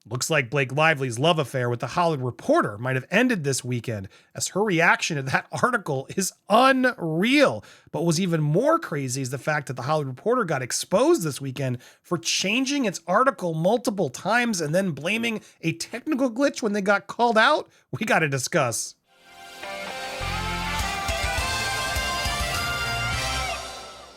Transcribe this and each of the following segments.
Looks like Blake Lively's love affair with the Hollywood Reporter might have ended this weekend, as her reaction to that article is unreal. But what was even more crazy is the fact that the Hollywood Reporter got exposed this weekend for changing its article multiple times and then blaming a technical glitch when they got called out. We got to discuss.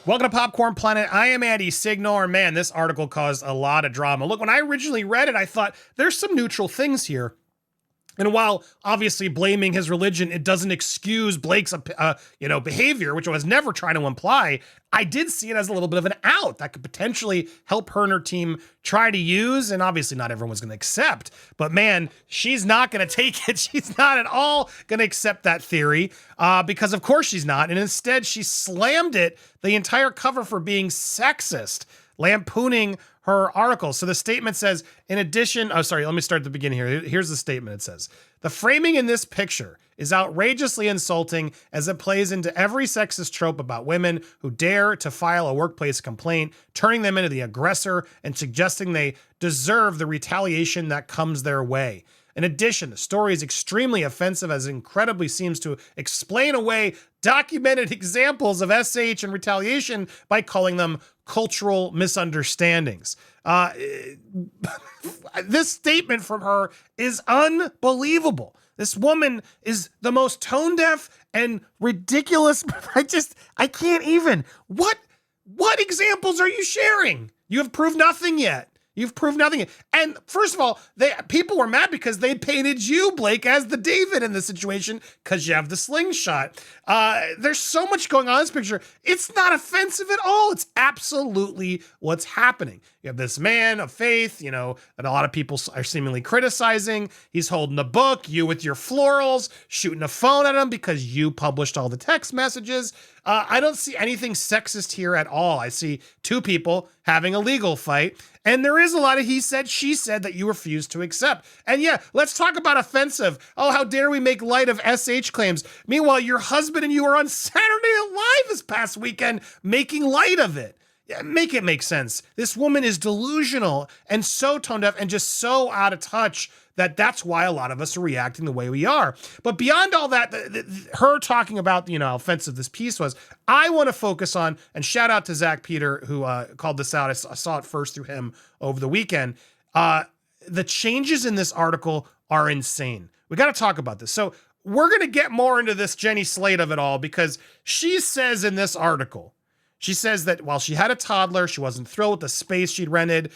Welcome to Popcorn Planet. I am Andy Signore. Man, this article caused a lot of drama. Look, when I originally read it, I thought there's some neutral things here. And while obviously blaming his religion, it doesn't excuse Blake's, behavior, which I was never trying to imply, I did see it as a little bit of an out that could potentially help her and her team try to use. And obviously not everyone's going to accept, but man, she's not going to take it. She's not at all going to accept that theory because of course she's not. And instead she slammed it, the entire cover, for being sexist, lampooning her article. So the statement says, in addition, let me start at the beginning here. Here's the statement. It says, the framing in this picture is outrageously insulting as it plays into every sexist trope about women who dare to file a workplace complaint, turning them into the aggressor and suggesting they deserve the retaliation that comes their way. In addition, the story is extremely offensive as it incredibly seems to explain away documented examples of SH and retaliation by calling them cultural misunderstandings. This statement from her is unbelievable. This woman is the most tone deaf and ridiculous. I can't even. What examples are you sharing? You have proved nothing yet. You've proved nothing. And first of all, people were mad because they painted you, Blake, as the David in this situation because you have the slingshot. There's so much going on in this picture. It's not offensive at all. It's absolutely what's happening. You have this man of faith, that a lot of people are seemingly criticizing. He's holding a book, you with your florals, shooting a phone at him because you published all the text messages. I don't see anything sexist here at all. I see two people having a legal fight. And there is a lot of he said, she said that you refuse to accept. And yeah, let's talk about offensive. Oh, how dare we make light of SH claims. Meanwhile, your husband and you were on Saturday Night Live this past weekend making light of it. Yeah, make it make sense. This woman is delusional and so tone deaf and just so out of touch that's why a lot of us are reacting the way we are. But beyond all that, her talking about, how offensive this piece was, I want to focus on, and shout out to Zach Peter, who called this out. I saw it first through him over the weekend. The changes in this article are insane. We got to talk about this. So we're going to get more into this Jenny Slate of it all, because she says in this article, she says that while she had a toddler, she wasn't thrilled with the space she'd rented.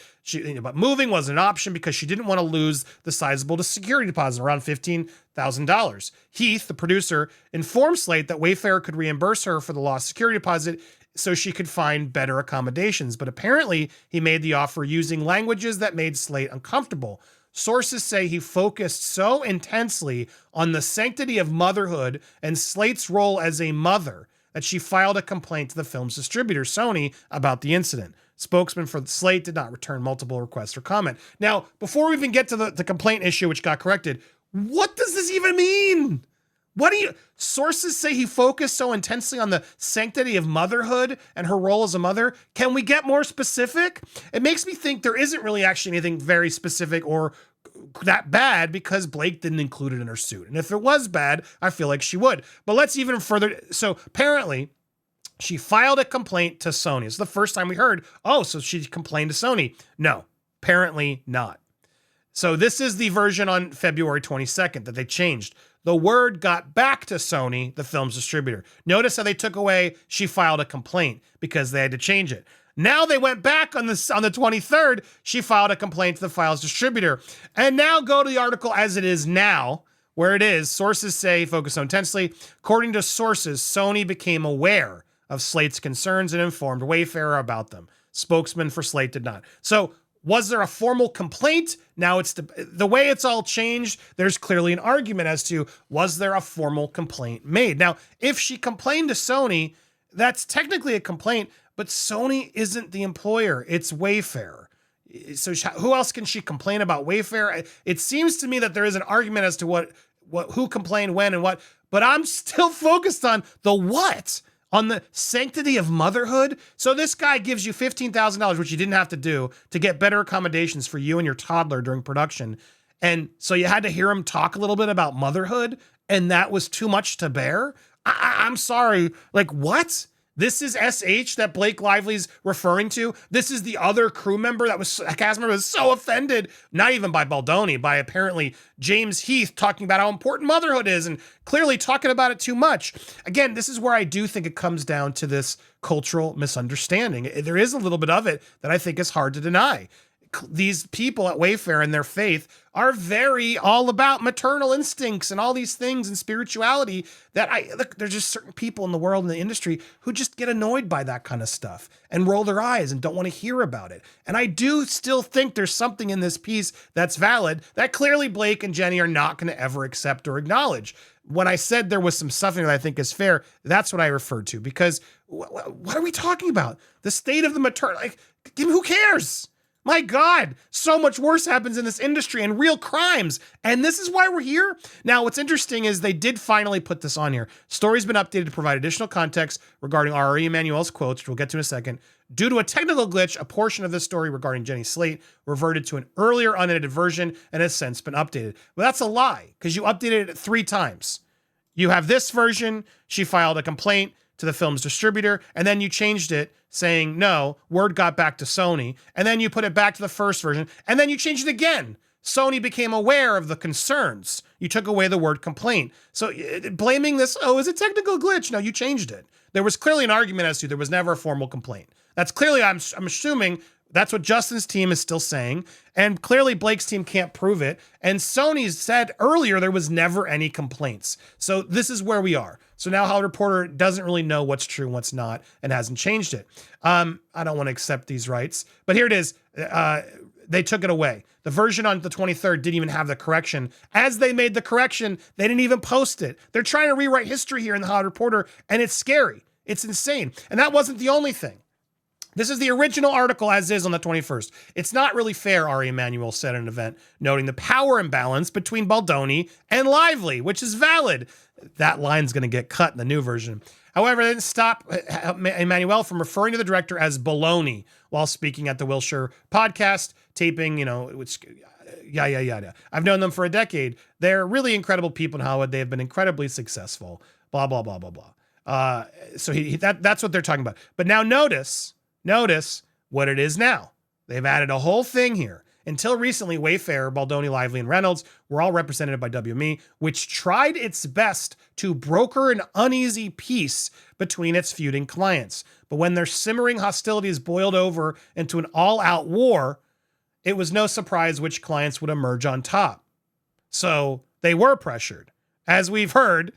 But moving wasn't an option because she didn't want to lose the sizable security deposit, around $15,000. Heath, the producer, informed Slate that Wayfair could reimburse her for the lost security deposit so she could find better accommodations. But apparently, he made the offer using languages that made Slate uncomfortable. Sources say he focused so intensely on the sanctity of motherhood and Slate's role as a mother that she filed a complaint to the film's distributor, Sony, about the incident. Spokesman for Slate did not return multiple requests for comment. Now, before we even get to the complaint issue, which got corrected, what does this even mean? Sources say he focused so intensely on the sanctity of motherhood and her role as a mother. Can we get more specific? It makes me think there isn't really actually anything very specific or that bad because Blake didn't include it in her suit. And if it was bad, I feel like she would. But let's even further. So apparently she filed a complaint to Sony. It's the first time we heard, so she complained to Sony. No, apparently not. So this is the version on February 22nd that they changed. The word got back to Sony, the film's distributor. Notice how they took away, she filed a complaint because they had to change it. Now they went back on the 23rd, she filed a complaint to the file's distributor. And now go to the article as it is now, where it is. Sources say, focus so intensely. According to sources, Sony became aware of Slate's concerns and informed Wayfair about them. Spokesman for Slate did not. So was there a formal complaint? Now it's the way it's all changed. There's clearly an argument as to, was there a formal complaint made? Now, if she complained to Sony, that's technically a complaint, but Sony isn't the employer. It's Wayfair. So who else can she complain about? Wayfair? It seems to me that there is an argument as to who complained when and what, but I'm still focused on the what. on the sanctity of motherhood. So this guy gives you $15,000, which you didn't have to do, to get better accommodations for you and your toddler during production. And so you had to hear him talk a little bit about motherhood, and that was too much to bear. I'm sorry. Like, what? This is SH that Blake Lively's referring to. This is the other crew member that was, a cast member was so offended, not even by Baldoni, by apparently James Heath talking about how important motherhood is and clearly talking about it too much. Again, this is where I do think it comes down to this cultural misunderstanding. There is a little bit of it that I think is hard to deny. These people at Wayfair and their faith are very all about maternal instincts and all these things and spirituality that look, there's just certain people in the world, in the industry, who just get annoyed by that kind of stuff and roll their eyes and don't want to hear about it. And I do still think there's something in this piece that's valid that clearly Blake and Jenny are not going to ever accept or acknowledge. When I said there was some stuffing that I think is fair, that's what I referred to, because what are we talking about? The state of the maternal, like, who cares? My God, so much worse happens in this industry and real crimes. And this is why we're here. Now, what's interesting is they did finally put this on here. Story's been updated to provide additional context regarding Ari Emanuel's quotes, which we'll get to in a second. Due to a technical glitch, a portion of this story regarding Jenny Slate reverted to an earlier unedited version and has since been updated. Well, that's a lie, because you updated it 3 times. You have this version, she filed a complaint to the film's distributor, and then you changed it saying, no, word got back to Sony, and then you put it back to the first version, and then you changed it again. Sony became aware of the concerns. You took away the word complaint. So blaming this, oh, is a technical glitch. No, you changed it. There was clearly an argument as to there was never a formal complaint. That's clearly, I'm assuming, that's what Justin's team is still saying. And clearly Blake's team can't prove it. And Sony said earlier there was never any complaints. So this is where we are. So now Hollywood Reporter doesn't really know what's true and what's not and hasn't changed it. I don't want to accept these rights, but here it is. They took it away. The version on the 23rd didn't even have the correction. As they made the correction, they didn't even post it. They're trying to rewrite history here in the Hollywood Reporter, and it's scary. It's insane. And that wasn't the only thing. This is the original article as is on the 21st. It's not really fair, Ari Emanuel said at an event, noting the power imbalance between Baldoni and Lively, which is valid. That line's going to get cut in the new version. However, it didn't stop Emanuel from referring to the director as baloney while speaking at the Wilshire podcast taping, which, yada. I've known them for a decade. They're really incredible people in Hollywood. They have been incredibly successful, blah, blah, blah, blah, blah. So that's what they're talking about. But now notice what it is now. They've added a whole thing here. Until recently, Wayfair, Baldoni, Lively, and Reynolds were all represented by WME, which tried its best to broker an uneasy peace between its feuding clients. But when their simmering hostilities boiled over into an all-out war, it was no surprise which clients would emerge on top. So they were pressured. As we've heard,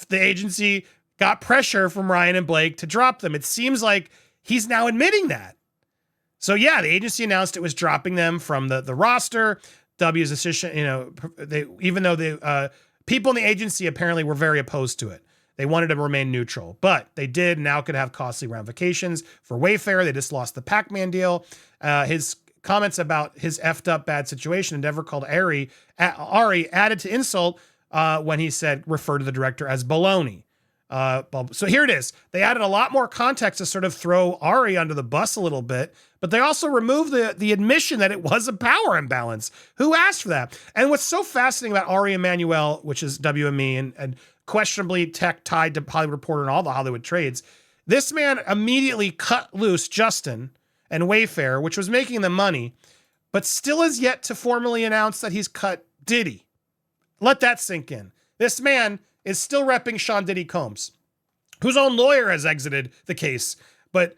the agency got pressure from Ryan and Blake to drop them. It seems like he's now admitting that. So yeah, the agency announced it was dropping them from the roster. W's decision, even though the people in the agency apparently were very opposed to it. They wanted to remain neutral, but they did now could have costly ramifications for Wayfair. They just lost the Pac-Man deal. His comments about his effed up bad situation, Endeavor called Ari added to insult when he said, refer to the director as baloney. So here it is. They added a lot more context to sort of throw Ari under the bus a little bit, but they also removed the admission that it was a power imbalance. Who asked for that? And what's so fascinating about Ari Emanuel, which is WME and questionably tech tied to Hollywood Reporter and all the Hollywood trades, this man immediately cut loose Justin and Wayfair, which was making them money, but still has yet to formally announce that he's cut Diddy. Let that sink in. This man is still repping Sean Diddy Combs, whose own lawyer has exited the case. But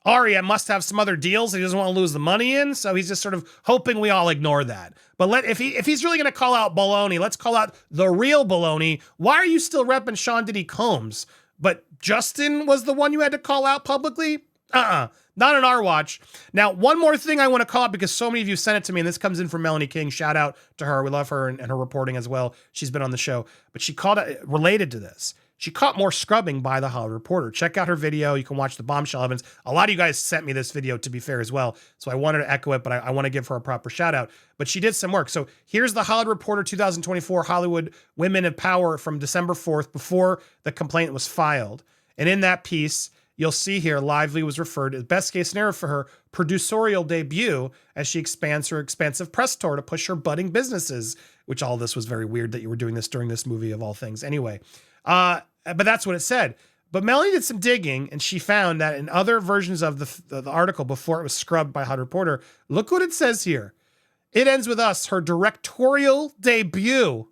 Ari must have some other deals that he doesn't want to lose the money in, so he's just sort of hoping we all ignore that. But if he's really going to call out baloney, let's call out the real baloney. Why are you still repping Sean Diddy Combs? But Justin was the one you had to call out publicly? Not on our watch. Now, one more thing I want to call out because so many of you sent it to me, and this comes in from Melanie King. Shout out to her. We love her and her reporting as well. She's been on the show. But she called it related to this. She caught more scrubbing by the Hollywood Reporter. Check out her video. You can watch the bombshell evidence. A lot of you guys sent me this video, to be fair, as well. So I wanted to echo it, but I want to give her a proper shout out. But she did some work. So here's the Hollywood Reporter 2024 Hollywood Women of Power from December 4th, before the complaint was filed. And in that piece, you'll see here, Lively was referred to as best case scenario for her producerial debut as she expands her expansive press tour to push her budding businesses, which all this was very weird that you were doing this during this movie of all things. Anyway, but that's what it said. But Melanie did some digging and she found that in other versions of the article before it was scrubbed by Hollywood Reporter, look what it says here. It ends with us, her directorial debut.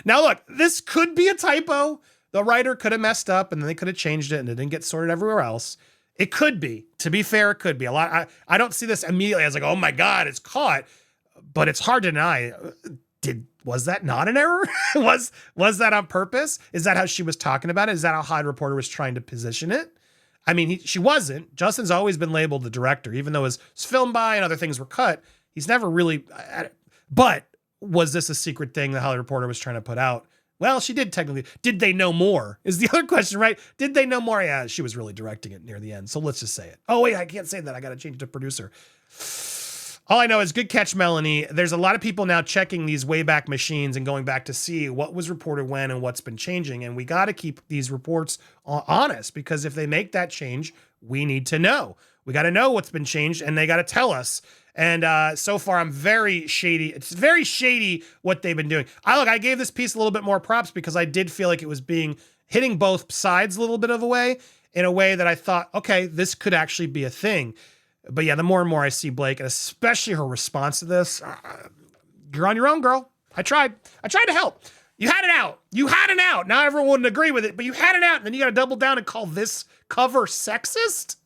Now look, this could be a typo. The writer could have messed up and then they could have changed it and it didn't get sorted everywhere else. It could be. To be fair, it could be. A lot. I don't see this immediately as like, oh my God, it's caught. But it's hard to deny. Was that not an error? was that on purpose? Is that how she was talking about it? Is that how Hollywood Reporter was trying to position it? I mean, she wasn't. Justin's always been labeled the director, even though his film by and other things were cut. He's never really. But was this a secret thing that Hollywood Reporter was trying to put out? Well, she did technically. Did they know more? Is the other question, right? Did they know more? Yeah, she was really directing it near the end. So let's just say it. Oh, wait, I can't say that. I got to change it to producer. All I know is good catch, Melanie. There's a lot of people now checking these Wayback Machines and going back to see what was reported when and what's been changing. And we got to keep these reports honest because if they make that change, we need to know. We got to know what's been changed and they got to tell us. And so far, I'm very shady. It's very shady what they've been doing. I gave this piece a little bit more props because I did feel like it was hitting both sides a little bit of a way in a way that I thought, okay, this could actually be a thing. But yeah, the more and more I see Blake, and especially her response to this, you're on your own, girl. I tried to help. You had it out. You had it out. Now everyone wouldn't agree with it, but you had it out. And then you got to double down and call this cover sexist?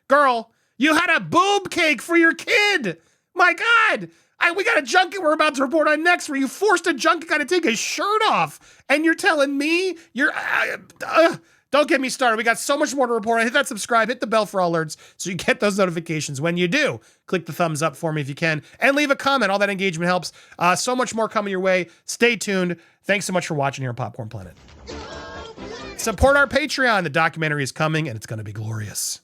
Girl, you had a boob cake for your kid. My God. We got a junket we're about to report on next where you forced a junket guy to take his shirt off. And you're telling me don't get me started. We got so much more to report on. Hit that subscribe, hit the bell for all alerts so you get those notifications when you do. Click the thumbs up for me if you can and leave a comment. All that engagement helps. So much more coming your way. Stay tuned. Thanks so much for watching here on Popcorn Planet. Support our Patreon. The documentary is coming and it's going to be glorious.